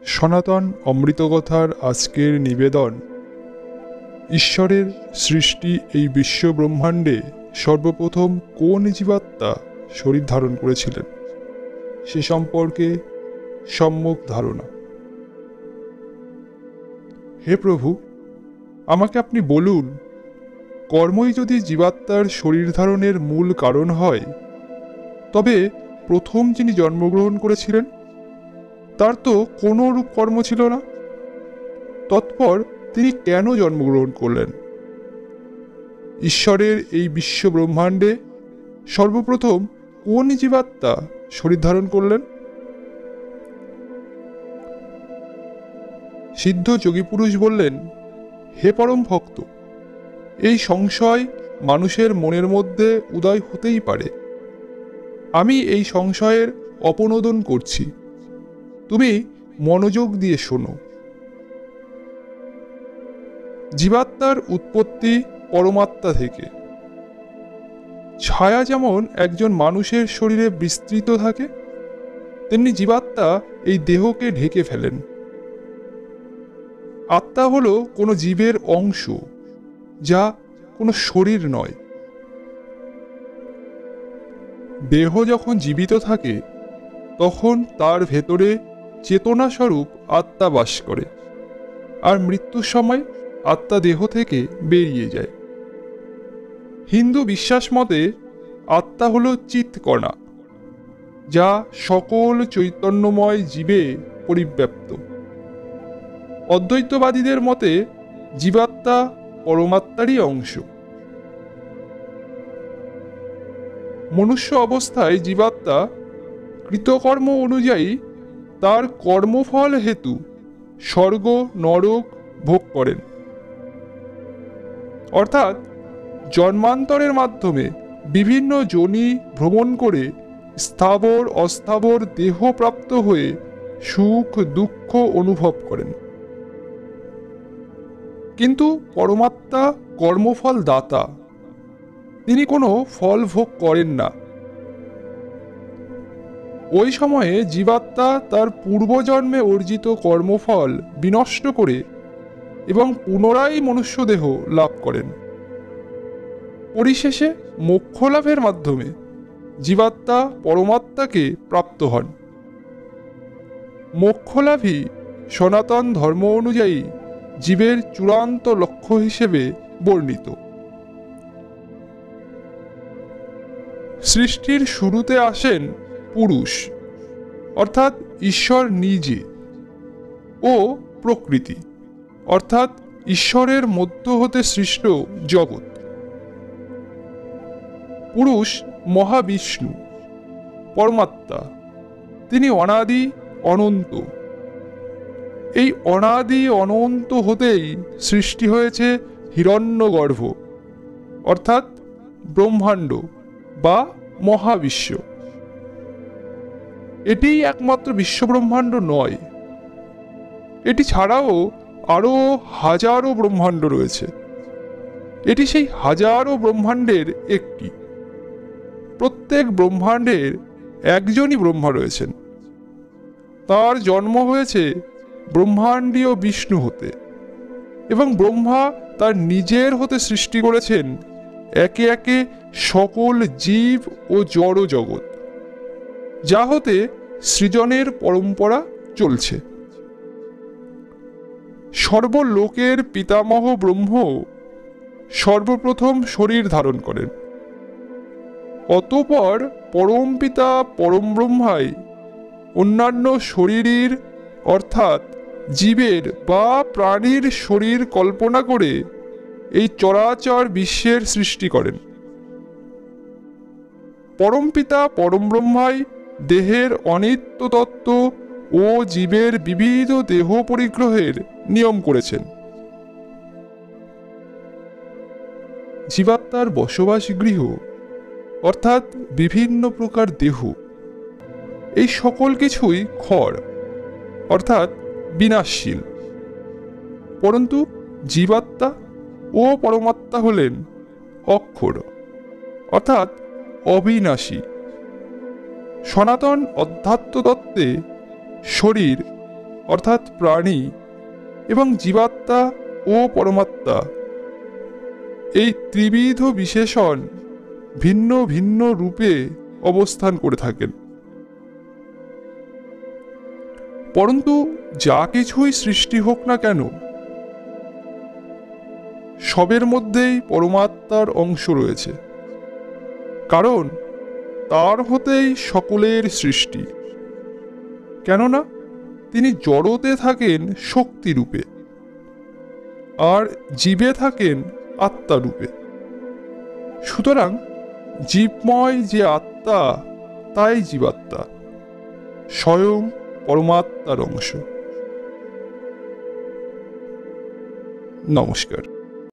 সনাতন অমৃতকথার আজকের নিবেদন। ঈশ্বরের সৃষ্টি এই বিশ্ব ব্রহ্মাণ্ডে সর্বপ্রথম কোন জীবাত্মা শরীর ধারণ করেছিলেন সে সম্পর্কে সম্যক ধারণা। হে প্রভু, আমাকে আপনি বলুন, কর্মই যদি জীবাত্মার শরীর ধারণের মূল কারণ হয়, তবে প্রথম যিনি জন্মগ্রহণ করেছিলেন তার তো কোনো রূপ কর্ম ছিল না। তৎপর তিনি কেন জন্মগ্রহণ করলেন? ঈশ্বরের এই বিশ্ব ব্রহ্মাণ্ডে সর্বপ্রথম কোন জীবাত্মা শরীর ধারণ করলেন? সিদ্ধ যোগী পুরুষ বললেন, হে পরম ভক্ত, এই সংশয় মানুষের মনের মধ্যে উদয় হতেই পারে। আমি এই সংশয়ের অপনোদন করছি, তুমি মনোযোগ দিয়ে শোনো। জীবাত্মার উৎপত্তি পরমাত্মা থেকে। ছায়া যেমন একজন মানুষের শরীরে বিস্তৃত থাকে, তেমনি জীবাত্মা এই দেহকে ঢেকে ফেলেন। আত্মা হলো কোনো জীবের অংশ, যা কোনো শরীর নয়। দেহ যখন জীবিত থাকে তখন তার ভেতরে চেতনাস্বরূপ আত্মা বাস করে, আর মৃত্যুর সময় আত্মা দেহ থেকে বেরিয়ে যায়। হিন্দু বিশ্বাস মতে আত্মা হলো চিৎকণা, যা সকল চৈতন্যময় জীবে পরিব্যাপ্ত। অদ্বৈতবাদীদের মতে জীবাত্মা পরমাত্মারই অংশ। মনুষ্য অবস্থায় জীবাত্মা কৃতকর্ম অনুযায়ী তার কর্মফল হেতু স্বর্গ নরক ভোগ করেন, অর্থাৎ জন্মান্তরের মাধ্যমে বিভিন্ন যোনি ভ্রমণ করে স্থাবর অস্থাবর দেহ প্রাপ্ত হয়ে সুখ দুঃখ অনুভব করেন। কিন্তু পরমাত্মা কর্মফল দাতা, তিনি কোনো ফল ভোগ করেন না। ওই সময়ে জীবাত্মা তার পূর্বজন্মে অর্জিত কর্মফল বিনষ্ট করে এবং পুনরায় মনুষ্যদেহ লাভ করেন। পরিশেষে মোক্ষ লাভের মাধ্যমে জীবাত্মা পরমাত্মাকে প্রাপ্ত হন। মোক্ষলাভই সনাতন ধর্ম অনুযায়ী জীবের চূড়ান্ত লক্ষ্য হিসেবে বর্ণিত। সৃষ্টির শুরুতে আসেন পুরুষ, অর্থাৎ ঈশ্বর নিজে, ও প্রকৃতি, অর্থাৎ ঈশ্বরের মধ্য হতে সৃষ্ট জগৎ। পুরুষ মহাবিষ্ণু, পরমাত্মা, তিনি অনাদি অনন্ত। এই অনাদি অনন্ত হতেই সৃষ্টি হয়েছে হিরণ্যগর্ভ, অর্থাৎ ব্রহ্মাণ্ড বা মহাবিশ্ব। এটিই একমাত্র বিশ্বব্রহ্মাণ্ড নয়, এটি ছাড়াও আরও হাজারো ব্রহ্মাণ্ড রয়েছে। এটি সেই হাজারো ব্রহ্মাণ্ডের একটি। প্রত্যেক ব্রহ্মাণ্ডের একজনই ব্রহ্মা রয়েছেন। তার জন্ম হয়েছে ব্রহ্মাণ্ডীয় বিষ্ণু হতে, এবং ব্রহ্মা তার নিজের হতে সৃষ্টি করেছেন একে একে সকল জীব ও জড় জগৎ, যা হতে সৃজনের পরম্পরা চলছে। সর্বলোকের পিতামহ ব্রহ্ম সর্বপ্রথম শরীর ধারণ করেন। অতঃপর পরম পিতা পরম ব্রহ্মাই অন্যান্য শরীরের, অর্থাৎ জীবের বা প্রাণীর শরীর কল্পনা করে এই চরাচর বিশ্বের সৃষ্টি করেন। পরম পিতা পরম ব্রহ্মাই দেহের অনিত্য তত্ত্ব ও জীবের বিবিধ দেহ পরিগ্রহের নিয়ম করেছেন। জীবাত্মার বসবাস গৃহ, অর্থাৎ বিভিন্ন প্রকার দেহ, এই সকল কিছুই ক্ষর, অর্থাৎ বিনাশশীল। পরন্তু জীবাত্মা ও পরমাত্মা হলেন অক্ষর, অর্থাৎ অবিনাশী। সনাতন অধ্যাত্ম তত্ত্বে শরীর অর্থাৎ প্রাণী, এবং জীবাত্মা ও পরমাত্মা, এই ত্রিবিধ বিশেষণ ভিন্ন ভিন্ন রূপে অবস্থান করে থাকেন। পরন্তু যা কিছুই সৃষ্টি হোক না কেন, সবের মধ্যেই পরমাত্মার অংশ রয়েছে, কারণ তার হতেই সকলের সৃষ্টি। কেননা তিনি জড়তে থাকেন শক্তিরূপে, আর জীবে থাকেন আত্মারূপে। সুতরাং জীবময় যে আত্মা, তাই জীবাত্মা, স্বয়ং পরমাত্মার অংশ। নমস্কার।